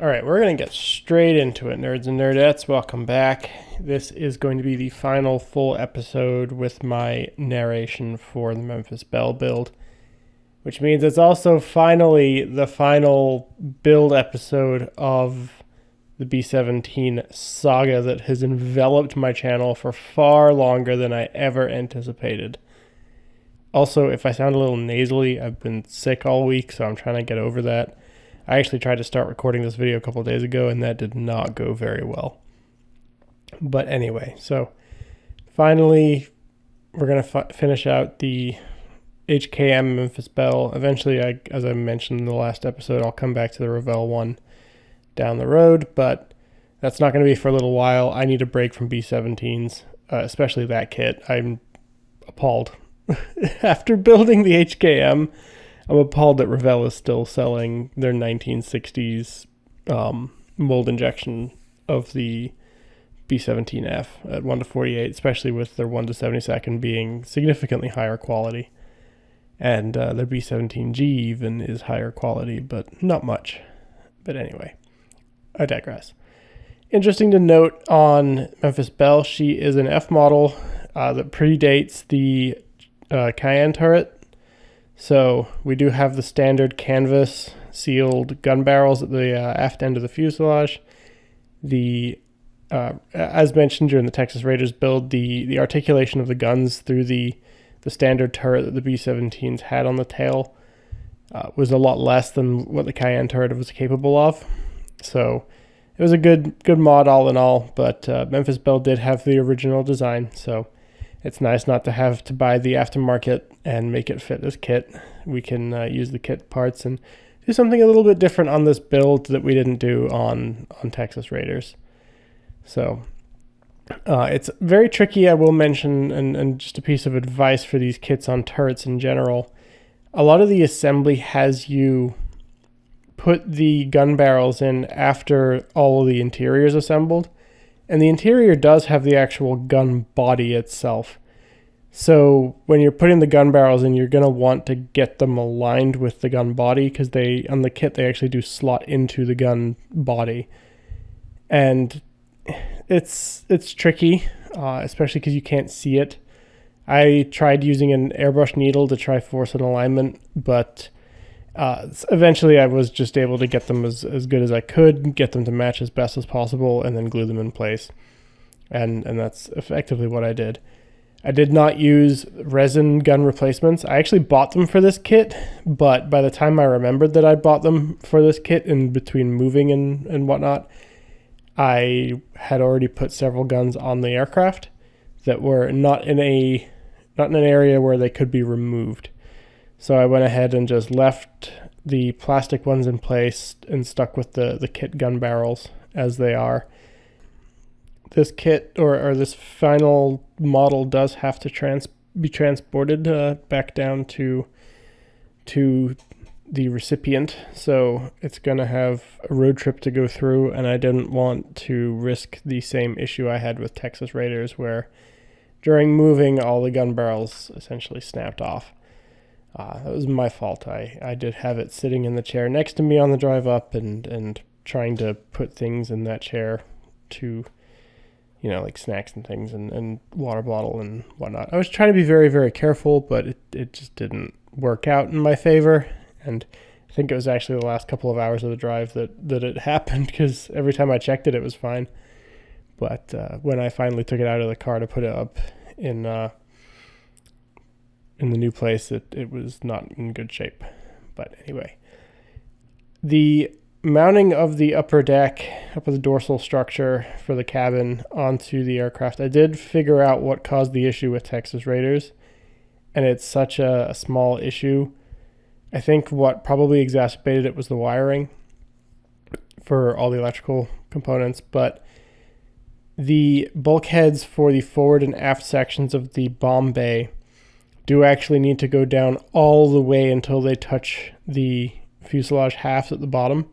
All right, we're going to get straight into it, nerds and nerdettes. Welcome back. This is going to be the final full episode with my narration for the Memphis Belle build, which means it's also finally the final build episode of the B-17 saga that has enveloped my channel for far longer than I ever anticipated. Also, if I sound a little nasally, I've been sick all week, so I'm trying to get over that. I actually tried to start recording this video a couple of days ago, and that did not go very well. But anyway, so finally, we're going to finish out the HKM Memphis Belle. Eventually, as I mentioned in the last episode, I'll come back to the Revell one down the road, but that's not going to be for a little while. I need a break from B-17s, especially that kit. I'm appalled. After building the HKM, I'm appalled that Revell is still selling their 1960s mold injection of the B-17F at 1:48, especially with their 1:72 being significantly higher quality. And their B-17G even is higher quality, but not much. But anyway, I digress. Interesting to note on Memphis Belle, she is an F model that predates the Cayenne turret. So we do have the standard canvas sealed gun barrels at the aft end of the fuselage. As mentioned during the Texas Raiders build, the articulation of the guns through the standard turret that the B-17s had on the tail was a lot less than what the Cayenne turret was capable of. So it was a good mod all in all, but Memphis Belle did have the original design, so it's nice not to have to buy the aftermarket and make it fit this kit. We can use the kit parts and do something a little bit different on this build that we didn't do on Texas Raiders. So it's very tricky, I will mention, and just a piece of advice for these kits on turrets in general. A lot of the assembly has you put the gun barrels in after all of the interior is assembled. And the interior does have the actual gun body itself. So when you're putting the gun barrels in, you're going to want to get them aligned with the gun body, because on the kit they actually do slot into the gun body. And it's tricky, especially because you can't see it. I tried using an airbrush needle to try force an alignment, but eventually I was just able to get them as good as I could, get them to match as best as possible, and then glue them in place. And that's effectively what I did. I did not use resin gun replacements. I actually bought them for this kit, but by the time I remembered that I bought them for this kit in between moving and whatnot, I had already put several guns on the aircraft that were not in an area where they could be removed. So I went ahead and just left the plastic ones in place and stuck with the kit gun barrels as they are. This kit or this final model does have to be transported back down to the recipient. So it's going to have a road trip to go through, and I didn't want to risk the same issue I had with Texas Raiders, where during moving all the gun barrels essentially snapped off. That was my fault. I did have it sitting in the chair next to me on the drive up and trying to put things in that chair to, like snacks and things and water bottle and whatnot. I was trying to be very, very careful, but it just didn't work out in my favor. And I think it was actually the last couple of hours of the drive that it happened, because every time I checked it, it was fine. But when I finally took it out of the car to put it up in the new place, it was not in good shape. But anyway, the mounting of the upper deck, up of the dorsal structure for the cabin onto the aircraft, I did figure out what caused the issue with Texas Raiders, and it's such a small issue. I think what probably exacerbated it was the wiring for all the electrical components, but the bulkheads for the forward and aft sections of the bomb bay do actually need to go down all the way until they touch the fuselage halves at the bottom.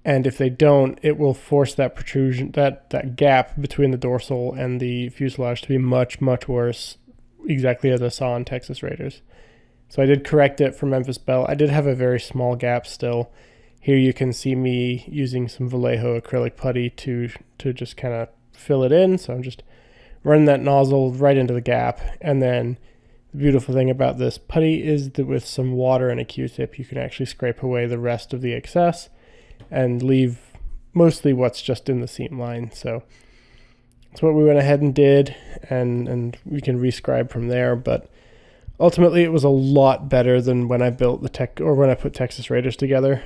And if they don't, it will force that protrusion, that gap between the dorsal and the fuselage to be much, much worse, exactly as I saw in Texas Raiders. So I did correct it for Memphis Belle. I did have a very small gap still. Here you can see me using some Vallejo acrylic putty to just kind of fill it in. So I'm just running that nozzle right into the gap. And then the beautiful thing about this putty is that with some water and a Q-tip, you can actually scrape away the rest of the excess and leave mostly what's just in the seam line. So that's what we went ahead and did, and we can rescribe from there. But ultimately, it was a lot better than when I built when I put Texas Raiders together.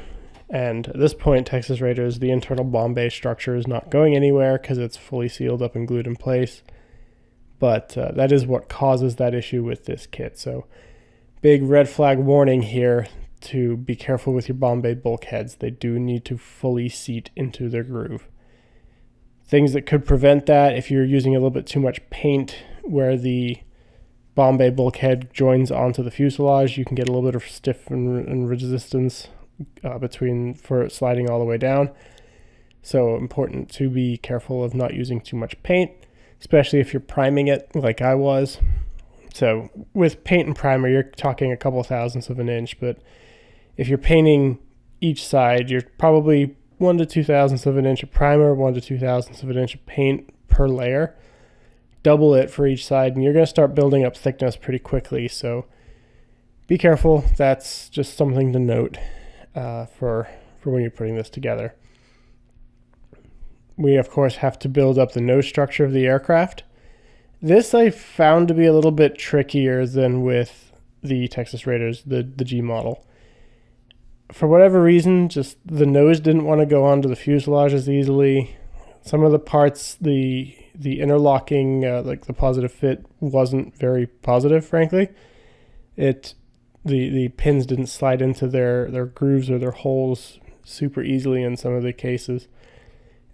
And at this point, Texas Raiders, the internal bomb bay structure is not going anywhere because it's fully sealed up and glued in place. But that is what causes that issue with this kit. So big red flag warning here to be careful with your bomb bay bulkheads. They do need to fully seat into their groove. Things that could prevent that, if you're using a little bit too much paint where the bomb bay bulkhead joins onto the fuselage, you can get a little bit of stiff and resistance for it sliding all the way down. So important to be careful of not using too much paint, especially if you're priming it like I was. So with paint and primer, you're talking a couple thousandths of an inch, but if you're painting each side, you're probably 1 to 2 thousandths of an inch of primer, 1 to 2 thousandths of an inch of paint per layer. Double it for each side, and you're going to start building up thickness pretty quickly. So be careful. That's just something to note for when you're putting this together. We, of course, have to build up the nose structure of the aircraft. This I found to be a little bit trickier than with the Texas Raiders, the G model. For whatever reason, just the nose didn't want to go onto the fuselage as easily. Some of the parts, the interlocking, like the positive fit, wasn't very positive, frankly. The pins didn't slide into their grooves or their holes super easily in some of the cases.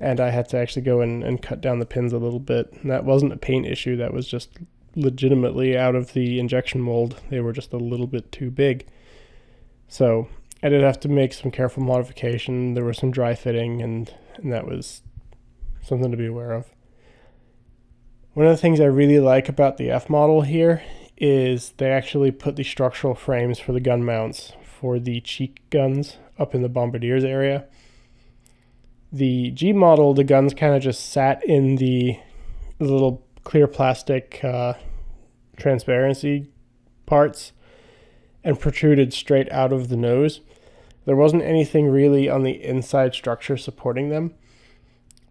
And I had to actually go and cut down the pins a little bit. And that wasn't a paint issue. That was just legitimately out of the injection mold. They were just a little bit too big. So I did have to make some careful modification. There was some dry fitting, and that was something to be aware of. One of the things I really like about the F model here is they actually put the structural frames for the gun mounts for the cheek guns up in the Bombardiers area. The G model, the guns kind of just sat in the little clear plastic transparency parts and protruded straight out of the nose. There wasn't anything really on the inside structure supporting them.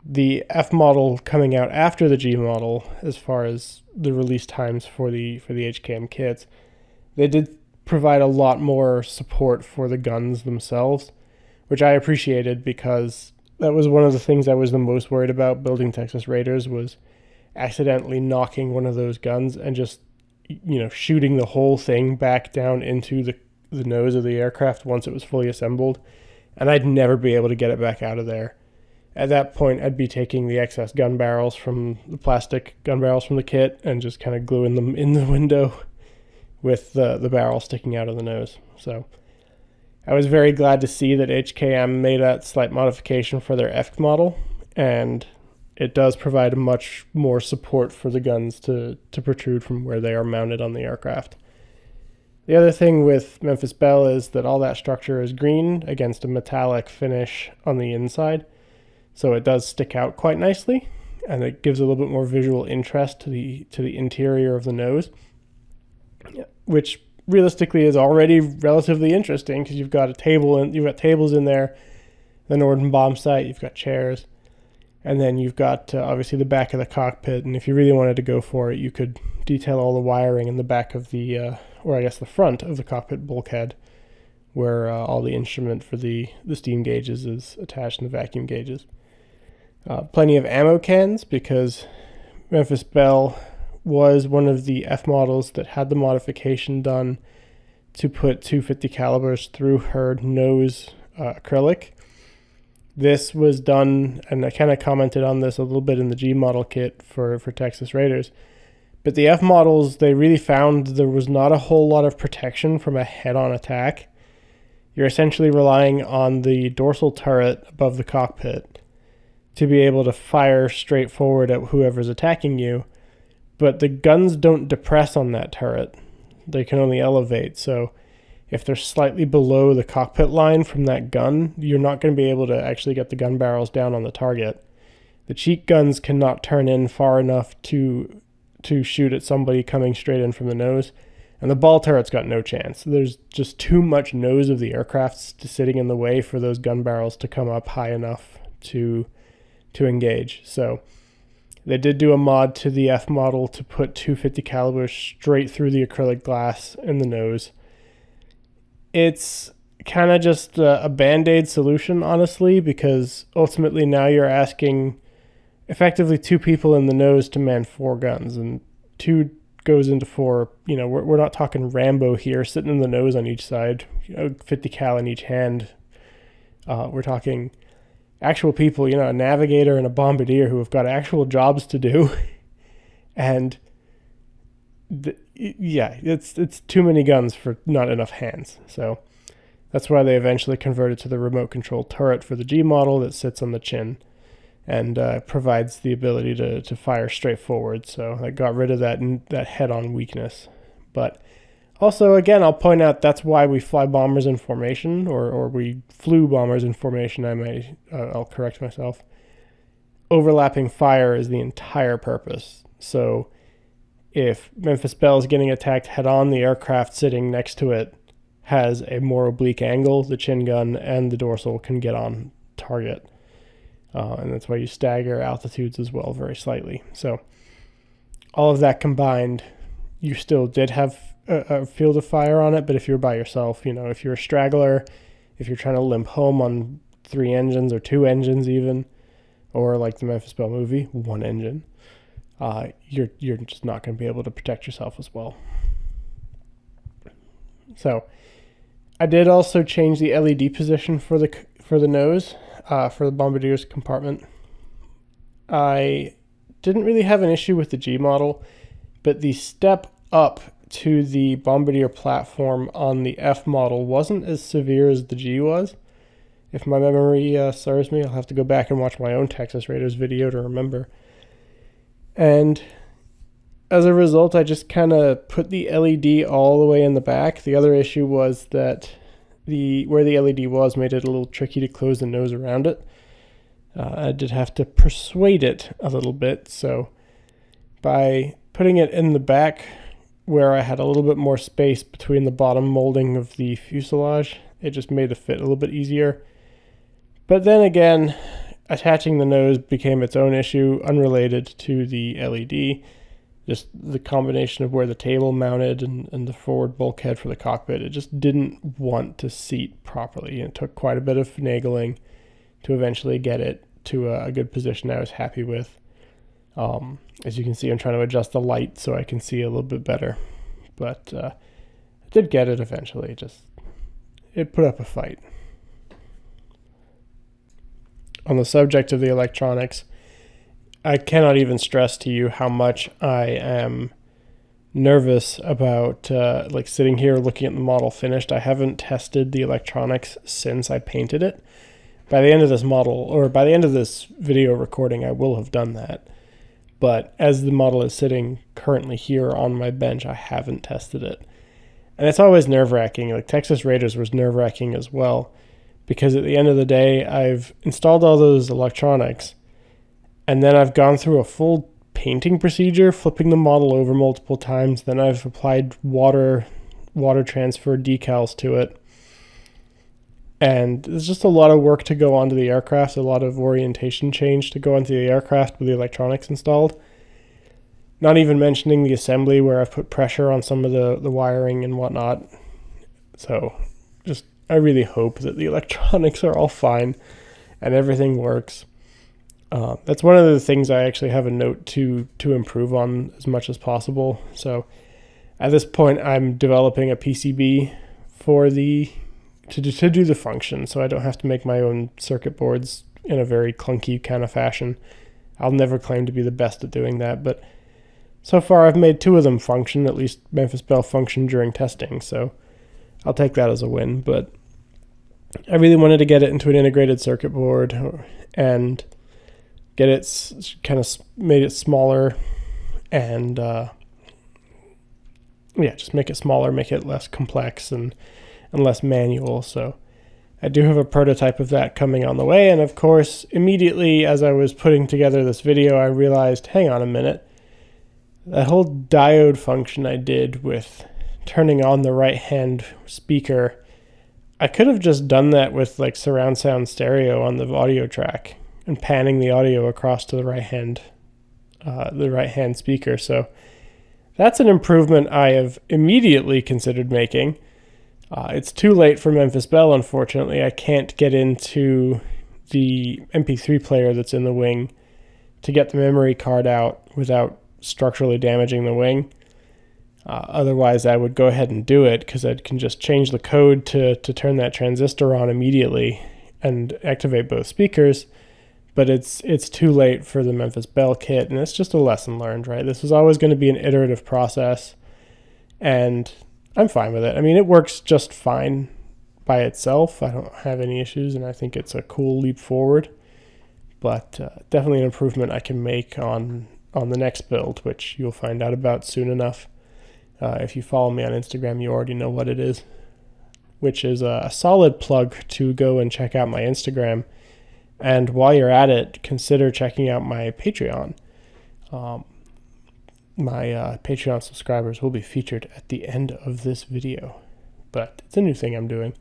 The F model coming out after the G model, as far as the release times for the HKM kits, they did provide a lot more support for the guns themselves, which I appreciated because that was one of the things I was the most worried about building Texas Raiders, was accidentally knocking one of those guns and just, shooting the whole thing back down into the nose of the aircraft once it was fully assembled, and I'd never be able to get it back out of there. At that point, I'd be taking the excess gun barrels from the plastic gun barrels from the kit and just kind of gluing them in the window with the barrel sticking out of the nose. So I was very glad to see that HKM made that slight modification for their F model, and it does provide much more support for the guns to protrude from where they are mounted on the aircraft. The other thing with Memphis Belle is that all that structure is green against a metallic finish on the inside, so it does stick out quite nicely, and it gives a little bit more visual interest to the interior of the nose, which realistically is already relatively interesting because you've got tables in there, the Norden bomb sight, you've got chairs, and then you've got obviously the back of the cockpit. And if you really wanted to go for it, you could detail all the wiring in the back of the front of the cockpit bulkhead, where all the instrument for the steam gauges is attached, and the vacuum gauges. Plenty of ammo cans, because Memphis Belle was one of the F models that had the modification done to put 250 calibers through her nose acrylic. This was done, and I kind of commented on this a little bit in the G model kit for Texas Raiders, but the F models, they really found there was not a whole lot of protection from a head-on attack. You're essentially relying on the dorsal turret above the cockpit to be able to fire straight forward at whoever's attacking you, but the guns don't depress on that turret. They can only elevate, so if they're slightly below the cockpit line from that gun, you're not going to be able to actually get the gun barrels down on the target. The cheek guns cannot turn in far enough to shoot at somebody coming straight in from the nose. And the ball turret's got no chance. There's just too much nose of the aircraft sitting in the way for those gun barrels to come up high enough to engage. So they did do a mod to the F model to put 250 calibers straight through the acrylic glass in the nose. It's kind of just a band-aid solution, honestly, because ultimately now you're asking effectively 2 people in the nose to man 4 guns, and 2 goes into 4. We're not talking Rambo here, sitting in the nose on each side, 50 cal in each hand. We're talking actual people, a navigator and a bombardier who have got actual jobs to do. And it's too many guns for not enough hands. So that's why they eventually converted to the remote control turret for the G model that sits on the chin and provides the ability to fire straight forward. So I got rid of that head-on weakness. But also, again, I'll point out that's why we fly bombers in formation, or we flew bombers in formation. I'll correct myself. Overlapping fire is the entire purpose. So if Memphis Belle is getting attacked head-on, the aircraft sitting next to it has a more oblique angle. The chin gun and the dorsal can get on target. And that's why you stagger altitudes as well very slightly. So all of that combined, you still did have a field of fire on it, but if you're by yourself, if you're a straggler, if you're trying to limp home on 3 engines or 2 engines even, or like the Memphis Belle movie, 1 engine, you're just not going to be able to protect yourself as well. So I did also change the LED position for the nose, for the Bombardier's compartment. I didn't really have an issue with the G model, but the step up to the Bombardier platform on the F model wasn't as severe as the G was. If my memory serves me, I'll have to go back and watch my own Texas Raiders video to remember. And as a result, I just kind of put the LED all the way in the back. The other issue was that where the LED was made it a little tricky to close the nose around it. I did have to persuade it a little bit. So by putting it in the back where I had a little bit more space between the bottom molding of the fuselage, it just made the fit a little bit easier. But then again, attaching the nose became its own issue, unrelated to the LED. Just the combination of where the table mounted and the forward bulkhead for the cockpit, it just didn't want to seat properly. It took quite a bit of finagling to eventually get it to a good position I was happy with. As you can see, I'm trying to adjust the light so I can see a little bit better. But I did get it eventually. It put up a fight. On the subject of the electronics, I cannot even stress to you how much I am nervous about sitting here looking at the model finished. I haven't tested the electronics since I painted it. By the end of this video recording, I will have done that. But as the model is sitting currently here on my bench, I haven't tested it. And it's always nerve-wracking. Like Texas Raiders was nerve-wracking as well, because at the end of the day, I've installed all those electronics, and then I've gone through a full painting procedure, flipping the model over multiple times. Then I've applied water transfer decals to it. And there's just a lot of work to go onto the aircraft, a lot of orientation change to go onto the aircraft with the electronics installed. Not even mentioning the assembly where I've put pressure on some of the wiring and whatnot. So I really hope that the electronics are all fine and everything works. That's one of the things I actually have a note to improve on as much as possible. So at this point, I'm developing a PCB to do the function, so I don't have to make my own circuit boards in a very clunky kind of fashion. I'll never claim to be the best at doing that, but so far I've made 2 of them function, at least Memphis Belle function during testing, so I'll take that as a win. But I really wanted to get it into an integrated circuit board and get it kind of made it smaller and just make it smaller, make it less complex, and and less manual. So I do have a prototype of that coming on the way. And of course, immediately as I was putting together this video, I realized, hang on a minute, that whole diode function I did with turning on the right-hand speaker, I could have just done that with like surround sound stereo on the audio track and panning the audio across to the right-hand speaker. So that's an improvement I have immediately considered making. It's too late for Memphis Belle, unfortunately. I can't get into the MP3 player that's in the wing to get the memory card out without structurally damaging the wing. Otherwise, I would go ahead and do it because I can just change the code to turn that transistor on immediately and activate both speakers. But it's too late for the Memphis Belle kit, and it's just a lesson learned, right? This was always going to be an iterative process, and I'm fine with it. I mean, it works just fine by itself. I don't have any issues, and I think it's a cool leap forward. But definitely an improvement I can make on the next build, which you'll find out about soon enough. If you follow me on Instagram, you already know what it is, which is a solid plug to go and check out my Instagram. And while you're at it, consider checking out my Patreon. My Patreon subscribers will be featured at the end of this video, but it's a new thing I'm doing.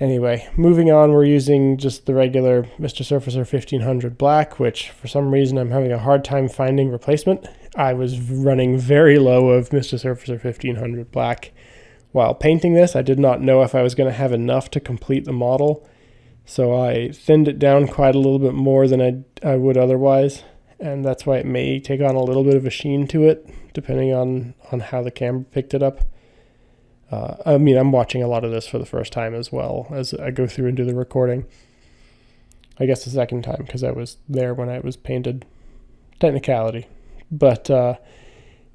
Anyway, moving on, we're using just the regular Mr. Surfacer 1500 black, which for some reason I'm having a hard time finding replacement. I was running very low of Mr. Surfacer 1500 black. While painting this, I did not know if I was going to have enough to complete the model, so I thinned it down quite a little bit more than I would otherwise, and that's why it may take on a little bit of a sheen to it, depending on how the camera picked it up. I mean, I'm watching a lot of this for the first time as well as I go through and do the recording. I guess the second time, because I was there when it was painted. Technicality. But,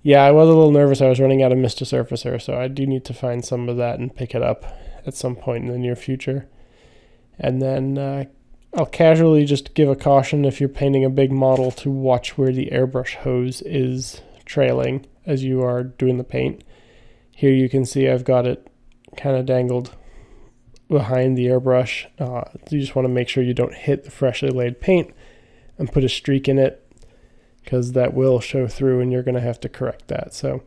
yeah, I was a little nervous. I was running out of Mr. Surfacer, so I do need to find some of that and pick it up at some point in the near future. And then I'll casually just give a caution if you're painting a big model to watch where the airbrush hose is trailing as you are doing the paint. Here you can see I've got it kind of dangled behind the airbrush. You just want to make sure you don't hit the freshly laid paint and put a streak in it, because that will show through and you're going to have to correct that. So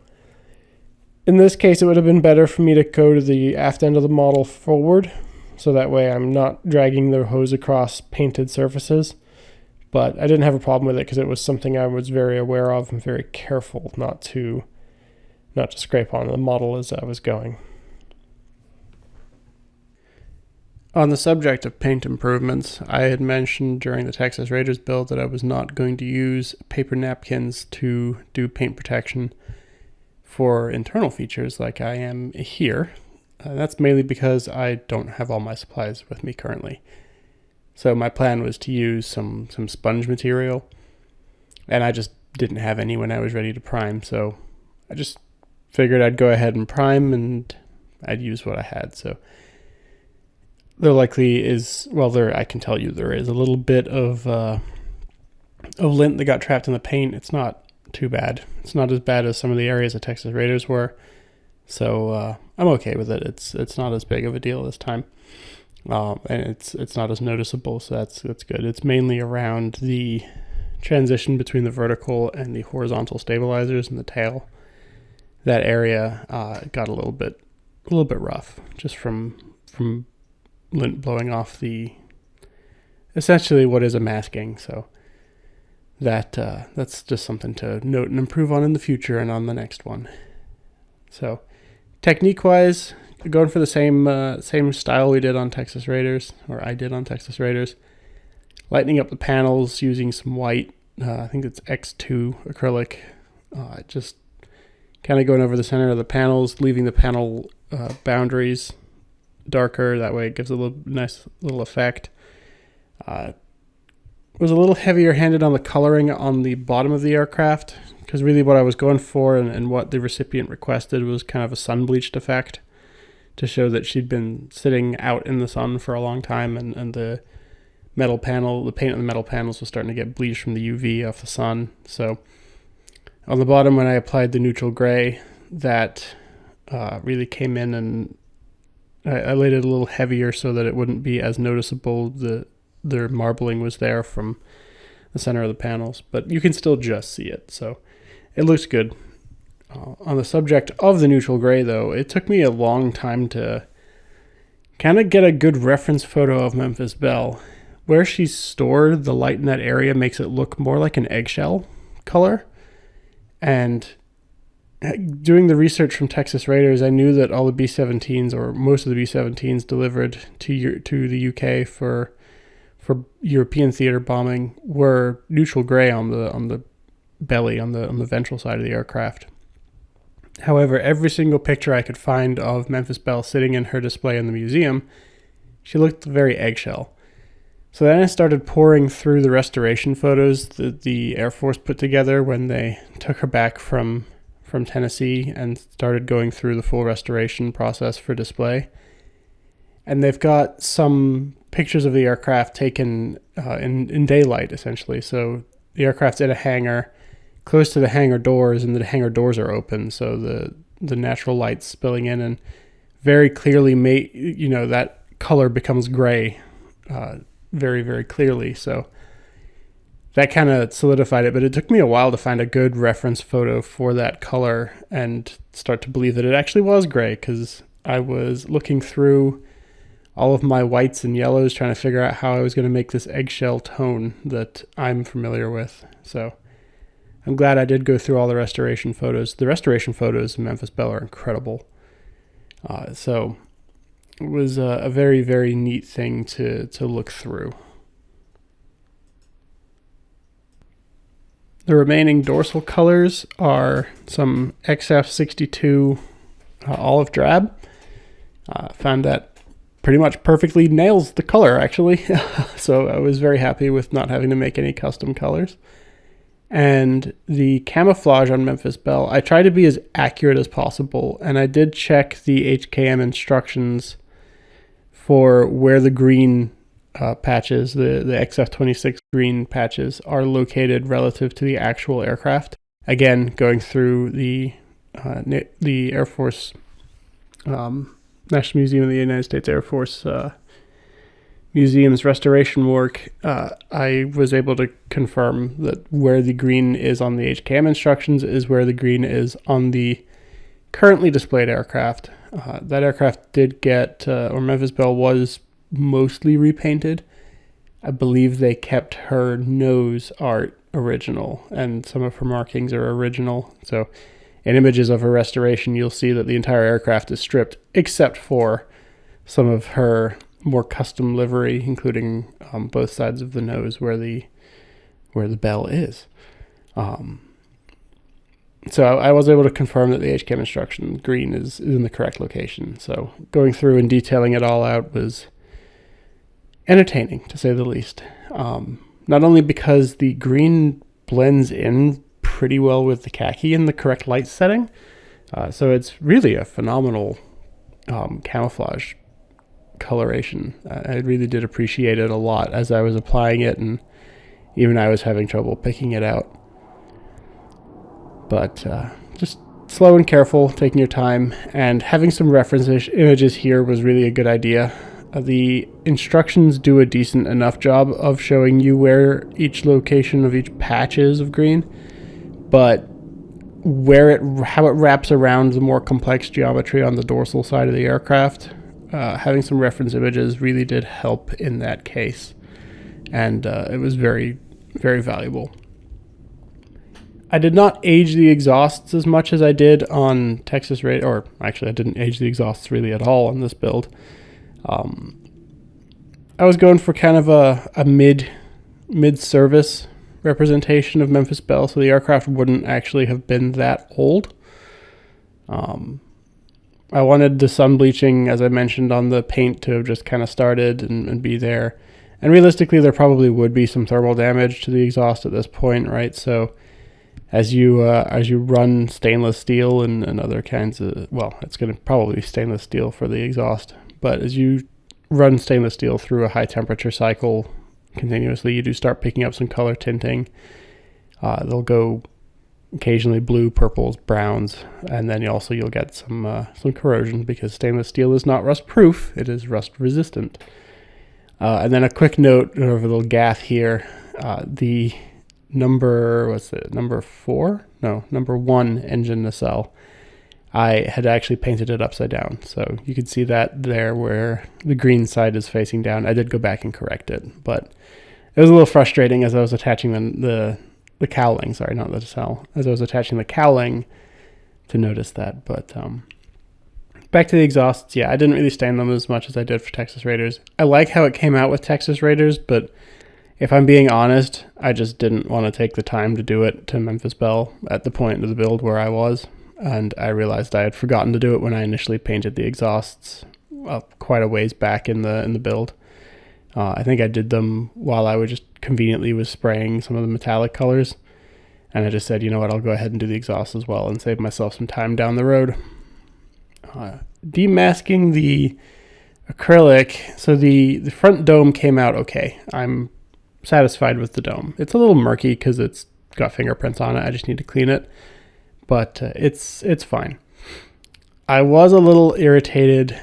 in this case, it would have been better for me to go to the aft end of the model forward, so that way I'm not dragging the hose across painted surfaces. But I didn't have a problem with it because it was something I was very aware of and very careful not to scrape on the model as I was going. On the subject of paint improvements, I had mentioned during the Texas Raiders build that I was not going to use paper napkins to do paint protection for internal features like I am here. That's mainly because I don't have all my supplies with me currently. So my plan was to use some sponge material, and I just didn't have any when I was ready to prime, so I just figured I'd go ahead and prime and I'd use what I had. So there likely is, well, I can tell you there is a little bit of lint that got trapped in the paint. It's not too bad. It's not as bad as some of the areas the Texas Raiders were. So I'm okay with it. It's not as big of a deal this time, and it's not as noticeable. So that's good. It's mainly around the transition between the vertical and the horizontal stabilizers in the tail. That area got a little bit rough just from lint blowing off the essentially what is a masking. So that's just something to note and improve on in the future and on the next one. So technique-wise, going for the same style we did on Texas Raiders, or I did on Texas Raiders. Lightening up the panels using some white, I think it's X2 acrylic. Just kind of going over the center of the panels, leaving the panel boundaries darker. That way it gives a nice little effect. Was a little heavier handed on the coloring on the bottom of the aircraft, because really what I was going for and what the recipient requested was kind of a sun bleached effect to show that she'd been sitting out in the sun for a long time, and the metal panel, the paint on the metal panels was starting to get bleached from the UV off the sun. So on the bottom, when I applied the neutral gray, that really came in and I laid it a little heavier so that it wouldn't be as noticeable. The marbling was there from the center of the panels, but you can still just see it, so it looks good. On the subject of the neutral gray, though, it took me a long time to kind of get a good reference photo of Memphis Belle. Where she's stored, the light in that area makes it look more like an eggshell color. And doing the research from Texas Raiders, I knew that all the B-17s, or most of the B-17s delivered to the UK for European theater bombing, were neutral gray on the belly, on the ventral side of the aircraft. However, every single picture I could find of Memphis Belle sitting in her display in the museum, she looked very eggshell. So then I started pouring through the restoration photos that the Air Force put together when they took her back from Tennessee, and started going through the full restoration process for display. And they've got some pictures of the aircraft taken in daylight, essentially. So the aircraft's in a hangar, close to the hangar doors, and the hangar doors are open, so the natural light's spilling in, and very clearly that color becomes gray very, very clearly. So that kind of solidified it, but it took me a while to find a good reference photo for that color and start to believe that it actually was gray, because I was looking through all of my whites and yellows trying to figure out how I was going to make this eggshell tone that I'm familiar with. So I'm glad I did go through all the restoration photos. The restoration photos of Memphis Belle are incredible. So it was a very, very neat thing to look through. The remaining dorsal colors are some XF62 olive drab. Found that pretty much perfectly nails the color, actually. So I was very happy with not having to make any custom colors. And the camouflage on Memphis Belle, I try to be as accurate as possible, and I did check the HKM instructions for where the green patches, the XF26 green patches, are located relative to the actual aircraft. Again, going through the Air Force, National Museum of the United States Air Force Museum's restoration work, I was able to confirm that where the green is on the HKM instructions is where the green is on the currently displayed aircraft. That aircraft did get, or Memphis Belle was mostly repainted. I believe they kept her nose art original, and some of her markings are original. So in images of her restoration, you'll see that the entire aircraft is stripped, except for some of her more custom livery, including both sides of the nose where the bell is. So I was able to confirm that the HKM instruction green is in the correct location. So going through and detailing it all out was entertaining, to say the least. Not only because the green blends in pretty well with the khaki in the correct light setting, so it's really a phenomenal camouflage coloration. I really did appreciate it a lot as I was applying it, and even I was having trouble picking it out. But just slow and careful, taking your time, and having some reference images here was really a good idea. The instructions do a decent enough job of showing you where each location of each patch is of green, but how it wraps around the more complex geometry on the dorsal side of the aircraft, having some reference images really did help in that case, and it was very, very valuable. I did not age the exhausts as much as I did on Texas Raiders, or actually I didn't age the exhausts really at all on this build. I was going for kind of a mid-service representation of Memphis Belle, so the aircraft wouldn't actually have been that old. I wanted the sun bleaching, as I mentioned, on the paint to have just kind of started and be there. And realistically, there probably would be some thermal damage to the exhaust at this point, right? So as you run stainless steel and other kinds of, well, it's going to probably be stainless steel for the exhaust, but as you run stainless steel through a high temperature cycle continuously, you do start picking up some color tinting. They'll go occasionally blue, purples, browns, and then you'll get some corrosion because stainless steel is not rust proof; it is rust resistant. And then a quick note over a little gaff here: the number 1 engine nacelle, I had actually painted it upside down, so you can see that there where the green side is facing down. I did go back and correct it, but it was a little frustrating as I was attaching the cowling, sorry, not the nacelle, as I was attaching the cowling to notice that. But back to the exhausts, yeah, I didn't really stain them as much as I did for Texas Raiders. I like how it came out with Texas Raiders, but if I'm being honest, I just didn't want to take the time to do it to Memphis Belle at the point of the build where I was, and I realized I had forgotten to do it when I initially painted the exhausts quite a ways back in the build. I think I did them while I was just conveniently was spraying some of the metallic colors, and I just said, you know what, I'll go ahead and do the exhaust as well and save myself some time down the road. Demasking the acrylic, so the front dome came out okay. I'm satisfied with the dome. It's a little murky because it's got fingerprints on it. I just need to clean it, but it's fine. I was a little irritated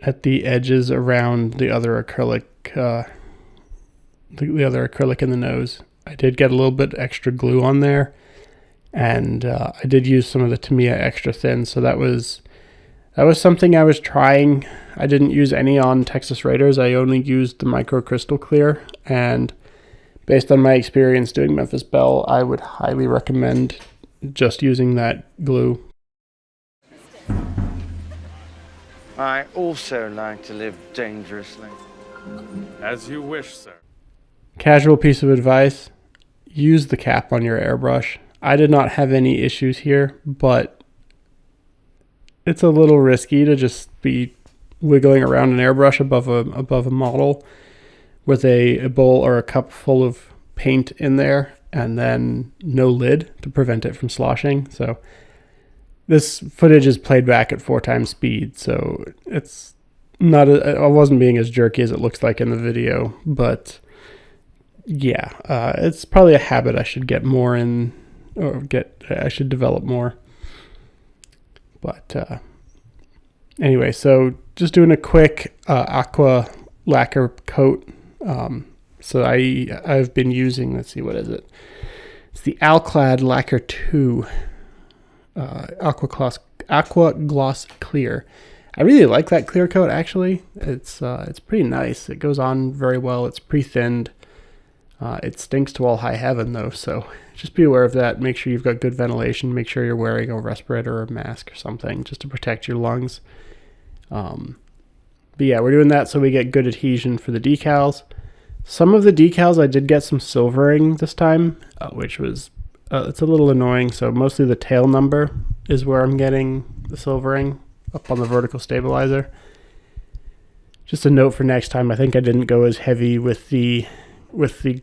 at the edges around the other acrylic, the other acrylic in the nose. I did get a little bit extra glue on there, and I did use some of the Tamiya extra thin, so that was something I was trying. I didn't use any on Texas Raiders. I only used the micro crystal clear, and based on my experience doing Memphis Belle, I would highly recommend just using that glue. I also like to live dangerously. As you wish, sir. Casual piece of advice: use the cap on your airbrush. I did not have any issues here, but it's a little risky to just be wiggling around an airbrush above a model with a bowl or a cup full of paint in there and then no lid to prevent it from sloshing. So this footage is played back at 4 times speed, so it's not I wasn't being as jerky as it looks like in the video, but yeah, it's probably a habit I should get more in, I should develop more. But anyway, so just doing a quick aqua lacquer coat. So I've been using, let's see, what is it? It's the Alclad Lacquer 2 Aqua Gloss Clear. I really like that clear coat, actually. It's pretty nice. It goes on very well. It's pre-thinned. It stinks to all high heaven, though, so just be aware of that. Make sure you've got good ventilation. Make sure you're wearing a respirator or a mask or something just to protect your lungs. But yeah, we're doing that so we get good adhesion for the decals. Some of the decals I did get some silvering this time, which was it's a little annoying. So mostly the tail number is where I'm getting the silvering up on the vertical stabilizer. Just a note for next time, I think I didn't go as heavy with the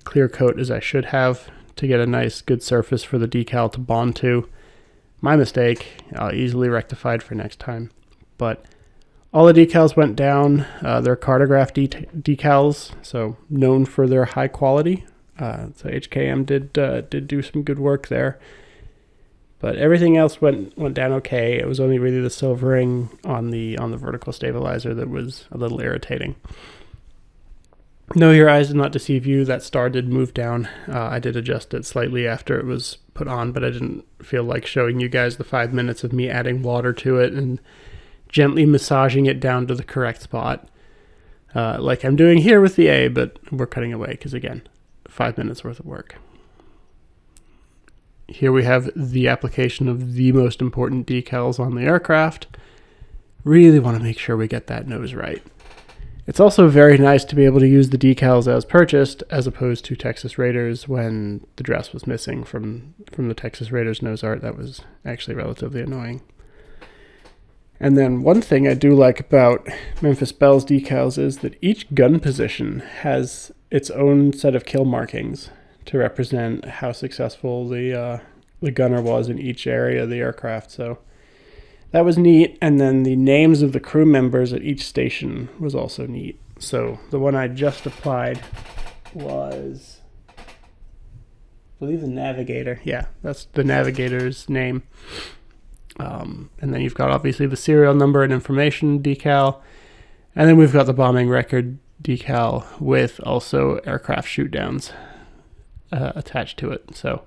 clear coat as I should have to get a nice good surface for the decal to bond to. My mistake, easily rectified for next time. But all the decals went down. They're Cartograph decals, so known for their high quality. So HKM did do some good work there. But everything else went down okay. It was only really the silvering on the vertical stabilizer that was a little irritating. No, your eyes did not deceive you. That star did move down. I did adjust it slightly after it was put on, but I didn't feel like showing you guys the 5 minutes of me adding water to it and gently massaging it down to the correct spot, like I'm doing here with the A, but we're cutting away because, again, 5 minutes worth of work. Here we have the application of the most important decals on the aircraft. Really want to make sure we get that nose right. It's also very nice to be able to use the decals as purchased as opposed to Texas Raiders when the dress was missing from the Texas Raiders nose art. That was actually relatively annoying. And then one thing I do like about Memphis Belle's decals is that each gun position has its own set of kill markings to represent how successful the gunner was in each area of the aircraft. So that was neat. And then the names of the crew members at each station was also neat. So the one I just applied was believe the Navigator. Yeah, that's the Navigator's name. And then you've got obviously the serial number and information decal. And then we've got the bombing record decal with also aircraft shoot downs attached to it. So,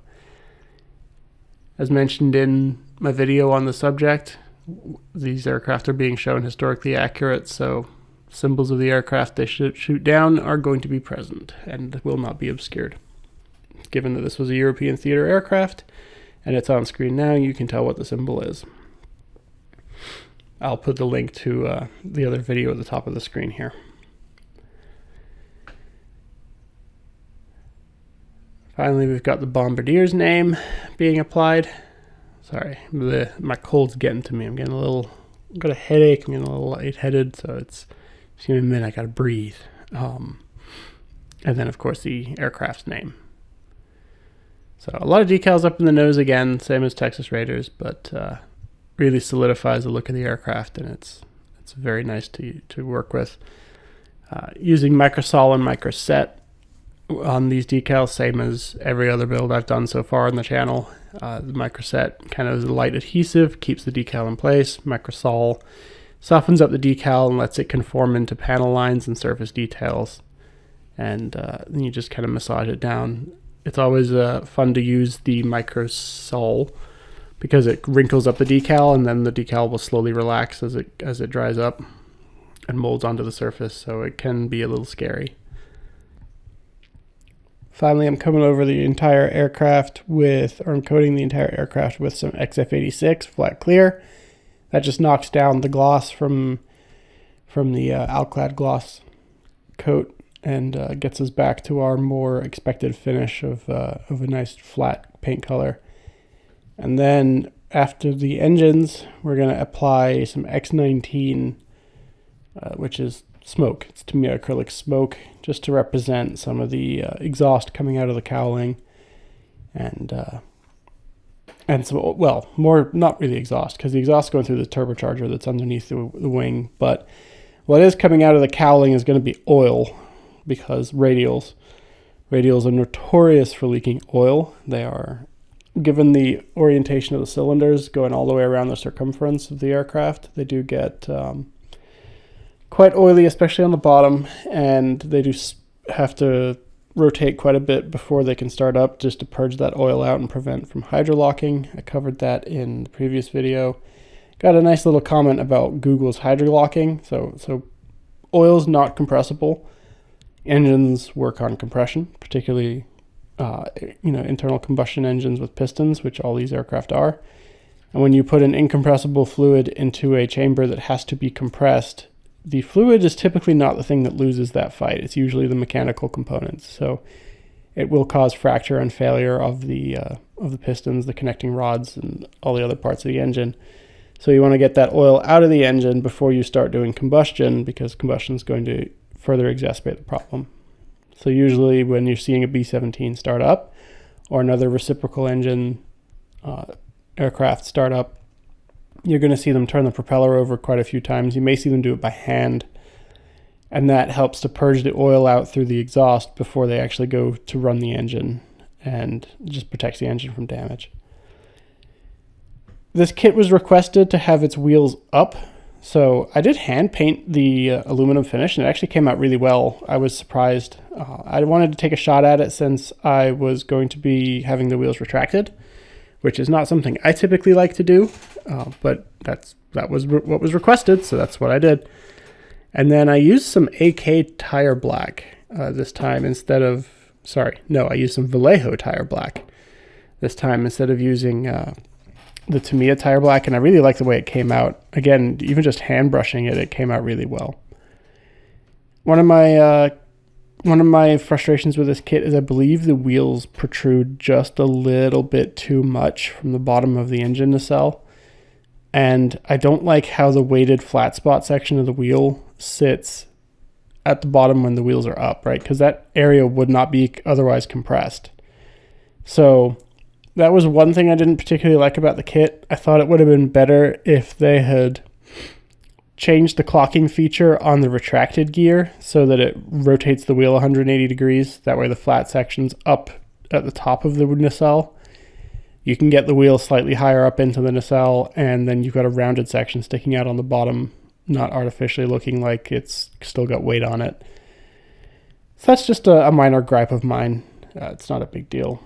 as mentioned in my video on the subject, these aircraft are being shown historically accurate, so symbols of the aircraft they shoot down are going to be present and will not be obscured. Given that this was a European theater aircraft and it's on screen now, you can tell what the symbol is. I'll put the link to the other video at the top of the screen here. Finally, we've got the Bombardier's name being applied. Sorry, my cold's getting to me. I've got a headache. I'm getting a little lightheaded, so it's just give me a minute. I gotta breathe. And then, of course, the aircraft's name. So a lot of decals up in the nose again, same as Texas Raiders, but really solidifies the look of the aircraft, and it's very nice to work with. Using microsol and microset on these decals, same as every other build I've done so far on the channel. The microset kind of is a light adhesive, keeps the decal in place. Microsol softens up the decal and lets it conform into panel lines and surface details. And then you just kind of massage it down. It's always fun to use the microsol because it wrinkles up the decal, and then the decal will slowly relax as it dries up and molds onto the surface, so it can be a little scary. Finally, I'm coming over the entire aircraft I'm coating the entire aircraft with some XF86 flat clear. That just knocks down the gloss from the Alclad gloss coat and gets us back to our more expected finish of a nice flat paint color. And then after the engines, we're going to apply some X19, which is smoke. It's Tamiya acrylic smoke, just to represent some of the exhaust coming out of the cowling, and some, well, more not really exhaust, because the exhaust is going through the turbocharger that's underneath the wing, but what is coming out of the cowling is going to be oil, because radials are notorious for leaking oil. They are, given the orientation of the cylinders going all the way around the circumference of the aircraft, they do get quite oily, especially on the bottom, and they do have to rotate quite a bit before they can start up, just to purge that oil out and prevent from hydrolocking. I covered that in the previous video. Got a nice little comment about Google's hydrolocking. So oil's not compressible. Engines work on compression, particularly internal combustion engines with pistons, which all these aircraft are. And when you put an incompressible fluid into a chamber that has to be compressed, the fluid is typically not the thing that loses that fight. It's usually the mechanical components. So it will cause fracture and failure of the pistons, the connecting rods, and all the other parts of the engine. So you want to get that oil out of the engine before you start doing combustion, because combustion is going to further exacerbate the problem. So usually when you're seeing a B-17 start up or another reciprocal engine aircraft start up, you're going to see them turn the propeller over quite a few times. You may see them do it by hand, and that helps to purge the oil out through the exhaust before they actually go to run the engine, and just protects the engine from damage. This kit was requested to have its wheels up, so I did hand paint the aluminum finish, and it actually came out really well. I was surprised. I wanted to take a shot at it since I was going to be having the wheels retracted, which is not something I typically like to do, but that was what was requested, so that's what I did. And then I used some AK tire black this time I used some Vallejo tire black this time instead of using the Tamiya tire black, and I really like the way it came out. Again, even just hand brushing it came out really well. One of my frustrations with this kit is I believe the wheels protrude just a little bit too much from the bottom of the engine nacelle. And I don't like how the weighted flat spot section of the wheel sits at the bottom when the wheels are up, right? Because that area would not be otherwise compressed. So that was one thing I didn't particularly like about the kit. I thought it would have been better if they had changed the clocking feature on the retracted gear so that it rotates the wheel 180 degrees. That way the flat section's up at the top of the nacelle. You can get the wheel slightly higher up into the nacelle, and then you've got a rounded section sticking out on the bottom, not artificially looking like it's still got weight on it. So that's just a minor gripe of mine. It's not a big deal.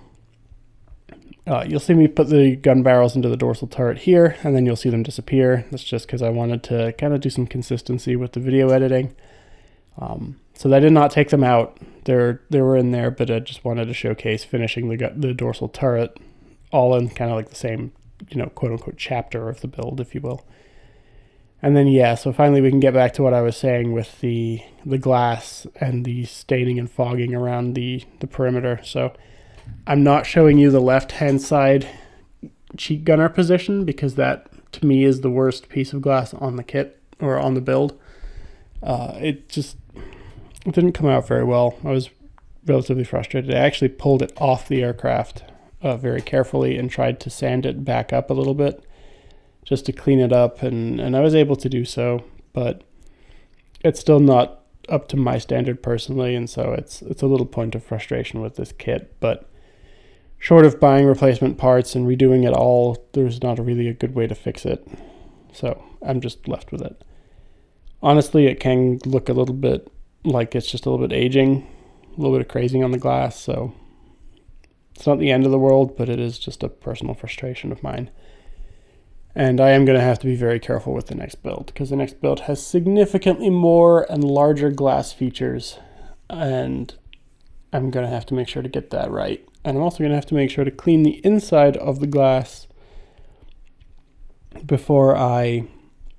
You'll see me put the gun barrels into the dorsal turret here, and then you'll see them disappear. That's just because I wanted to kind of do some consistency with the video editing. So I did not take them out. They were in there, but I just wanted to showcase finishing the dorsal turret all in kind of like the same, quote unquote chapter of the build, if you will. And then, yeah, so finally we can get back to what I was saying with the glass and the staining and fogging around the perimeter. So I'm not showing you the left-hand side cheek gunner position because that, to me, is the worst piece of glass on the kit or on the build. It didn't come out very well. I was relatively frustrated. I actually pulled it off the aircraft very carefully and tried to sand it back up a little bit just to clean it up, and I was able to do so, but it's still not up to my standard personally, and so it's a little point of frustration with this kit. But short of buying replacement parts and redoing it all, there's not really a good way to fix it, so I'm just left with it. Honestly, it can look a little bit like it's just a little bit aging, a little bit of crazing on the glass, so it's not the end of the world, but it is just a personal frustration of mine. And I am going to have to be very careful with the next build, because the next build has significantly more and larger glass features, and I'm going to have to make sure to get that right. And I'm also going to have to make sure to clean the inside of the glass before I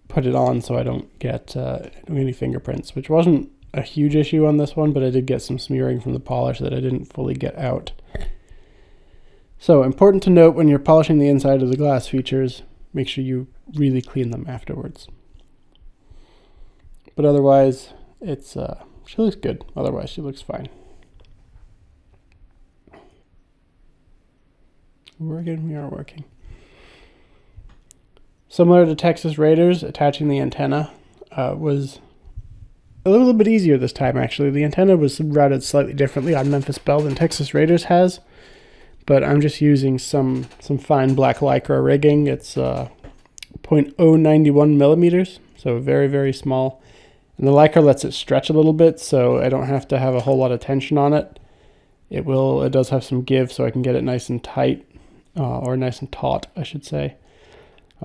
put it on so I don't get any fingerprints, which wasn't a huge issue on this one, but I did get some smearing from the polish that I didn't fully get out. So important to note when you're polishing the inside of the glass features, make sure you really clean them afterwards. But otherwise, she looks good. Otherwise, she looks fine. We are working. Similar to Texas Raiders, attaching the antenna was a little bit easier this time, actually. The antenna was routed slightly differently on Memphis Belle than Texas Raiders has, but I'm just using some fine black lycra rigging. It's 0.091 millimeters, so very, very small. And the lycra lets it stretch a little bit, so I don't have to have a whole lot of tension on it. It does have some give, so I can get it nice and tight, or nice and taut, I should say.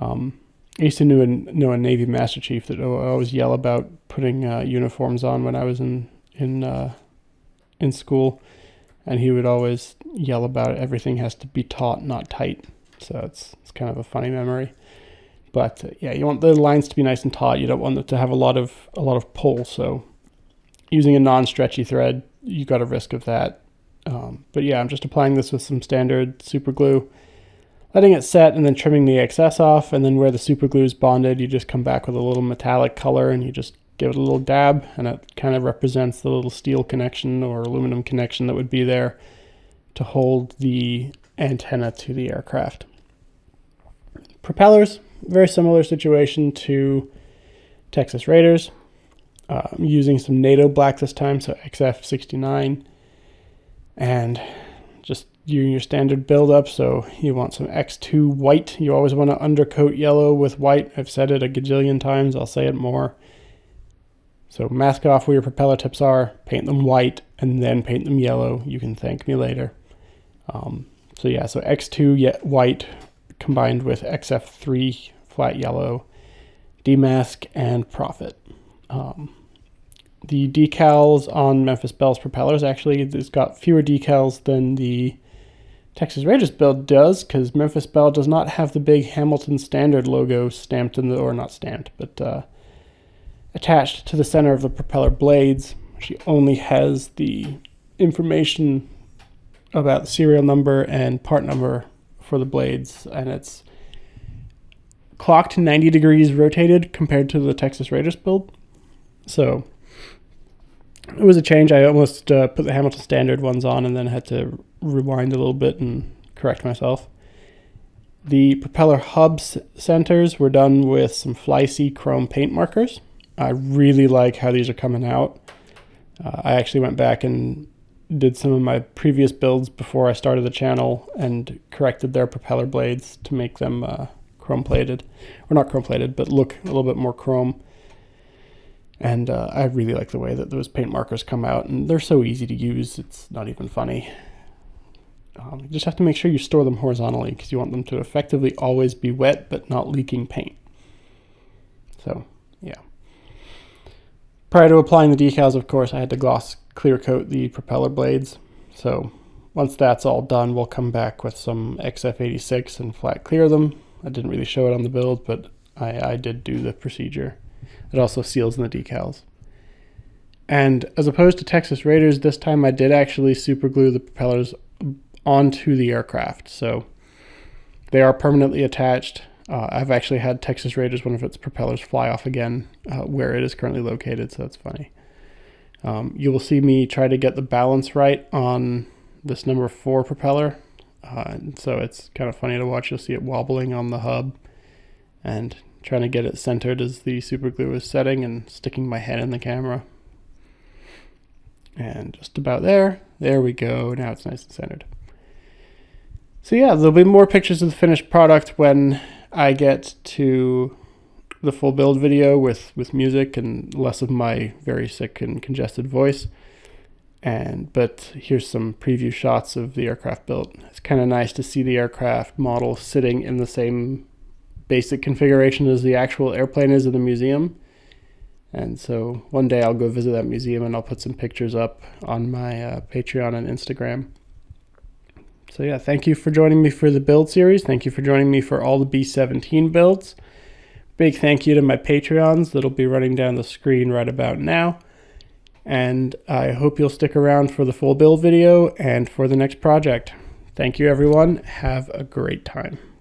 I used to know a Navy Master Chief that would always yell about putting uniforms on when I was in school, and he would always yell about everything has to be taut, not tight. So it's kind of a funny memory. But yeah, you want the lines to be nice and taut. You don't want them to have a lot of pull. So using a non-stretchy thread, you got a risk of that. But yeah, I'm just applying this with some standard super glue, letting it set and then trimming the excess off. And then where the super glue is bonded, you just come back with a little metallic color and you just give it a little dab, and it kind of represents the little steel connection or aluminum connection that would be there to hold the antenna to the aircraft. Propellers, very similar situation to Texas Raiders. I'm using some NATO black this time, so XF69, and just doing your standard build-up. So you want some X2 white. You always want to undercoat yellow with white. I've said it a gajillion times. I'll say it more. So mask off where your propeller tips are, paint them white, and then paint them yellow. You can thank me later. So X2 white combined with XF3 flat yellow, demask, and profit. The decals on Memphis Belle's propellers, actually, it's got fewer decals than the Texas Raiders build does, because Memphis Belle does not have the big Hamilton Standard logo stamped attached to the center of the propeller blades. She only has the information about the serial number and part number for the blades, and it's clocked 90 degrees rotated compared to the Texas Raiders build. So it was a change. I almost put the Hamilton Standard ones on and then had to rewind a little bit and correct myself. The propeller hub centers were done with some Fly-C chrome paint markers. I really like how these are coming out. I actually went back and did some of my previous builds before I started the channel and corrected their propeller blades to make them chrome plated, or not chrome plated, but look a little bit more chrome. And I really like the way that those paint markers come out, and they're so easy to use, it's not even funny. You just have to make sure you store them horizontally because you want them to effectively always be wet but not leaking paint. So, yeah. Prior to applying the decals, of course, I had to gloss clear coat the propeller blades. So once that's all done, we'll come back with some XF86 and flat clear them. I didn't really show it on the build, but I did do the procedure. It also seals in the decals. And as opposed to Texas Raiders, this time I did actually super glue the propellers onto the aircraft. So they are permanently attached. I've actually had Texas Raiders, one of its propellers, fly off again where it is currently located, so that's funny. You will see me try to get the balance right on this number 4 propeller. So it's kind of funny to watch. You'll see it wobbling on the hub and trying to get it centered as the super glue is setting and sticking my head in the camera. And just about there. There we go. Now it's nice and centered. So yeah, there'll be more pictures of the finished product when I get to the full build video with music and less of my very sick and congested voice. But here's some preview shots of the aircraft built. It's kind of nice to see the aircraft model sitting in the same basic configuration as the actual airplane is in the museum. And so one day I'll go visit that museum and I'll put some pictures up on my Patreon and Instagram. So yeah, thank you for joining me for the build series. Thank you for joining me for all the B-17 builds. Big thank you to my Patreons that'll be running down the screen right about now. And I hope you'll stick around for the full build video and for the next project. Thank you, everyone. Have a great time.